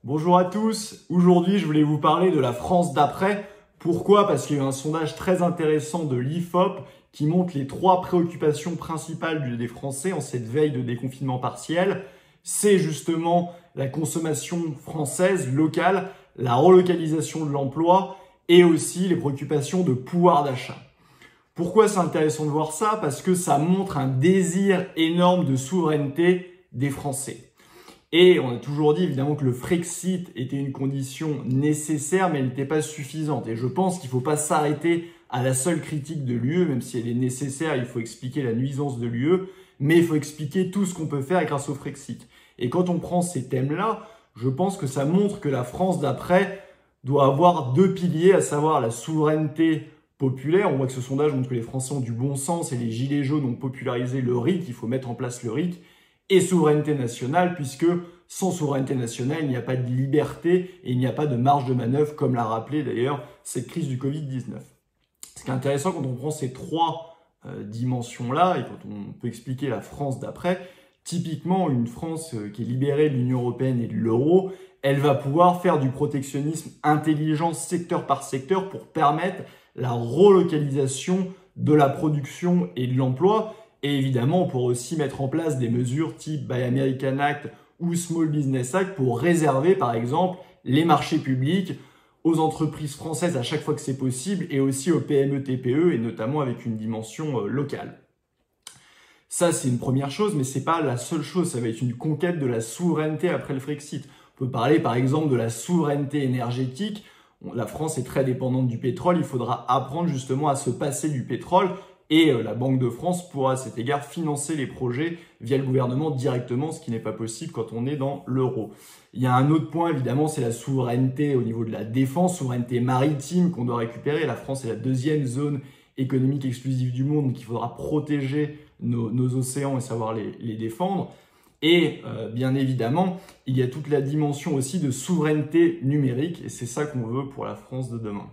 Bonjour à tous, aujourd'hui je voulais vous parler de la France d'après. Pourquoi? Parce qu'il y a eu un sondage très intéressant de l'IFOP qui montre les 3 préoccupations principales des Français en cette veille de déconfinement partiel. C'est justement la consommation française, locale, la relocalisation de l'emploi et aussi les préoccupations de pouvoir d'achat. Pourquoi c'est intéressant de voir ça? Parce que ça montre un désir énorme de souveraineté des Français. Et on a toujours dit évidemment que le Frexit était une condition nécessaire, mais elle n'était pas suffisante. Et je pense qu'il ne faut pas s'arrêter à la seule critique de l'UE, même si elle est nécessaire, il faut expliquer la nuisance de l'UE, mais il faut expliquer tout ce qu'on peut faire grâce au Frexit. Et quand on prend ces thèmes-là, je pense que ça montre que la France d'après doit avoir 2 piliers, à savoir la souveraineté populaire. On voit que ce sondage montre que les Français ont du bon sens et les Gilets jaunes ont popularisé le RIC, il faut mettre en place le RIC. Et souveraineté nationale, puisque sans souveraineté nationale, il n'y a pas de liberté et il n'y a pas de marge de manœuvre, comme l'a rappelé d'ailleurs cette crise du Covid-19. Ce qui est intéressant quand on prend ces 3 dimensions-là et quand on peut expliquer la France d'après, typiquement une France qui est libérée de l'Union européenne et de l'euro, elle va pouvoir faire du protectionnisme intelligent secteur par secteur pour permettre la relocalisation de la production et de l'emploi. Et évidemment, on pourra aussi mettre en place des mesures type Buy American Act ou Small Business Act pour réserver, par exemple, les marchés publics aux entreprises françaises à chaque fois que c'est possible et aussi aux PME-TPE et notamment avec une dimension locale. Ça, c'est une première chose, mais c'est pas la seule chose. Ça va être une conquête de la souveraineté après le Frexit. On peut parler, par exemple, de la souveraineté énergétique. La France est très dépendante du pétrole. Il faudra apprendre justement à se passer du pétrole. Et la Banque de France pourra à cet égard financer les projets via le gouvernement directement, ce qui n'est pas possible quand on est dans l'euro. Il y a un autre point, évidemment, c'est la souveraineté au niveau de la défense, souveraineté maritime qu'on doit récupérer. La France est la 2e zone économique exclusive du monde, donc il faudra protéger nos océans et savoir les défendre. Et bien évidemment, il y a toute la dimension aussi de souveraineté numérique et c'est ça qu'on veut pour la France de demain.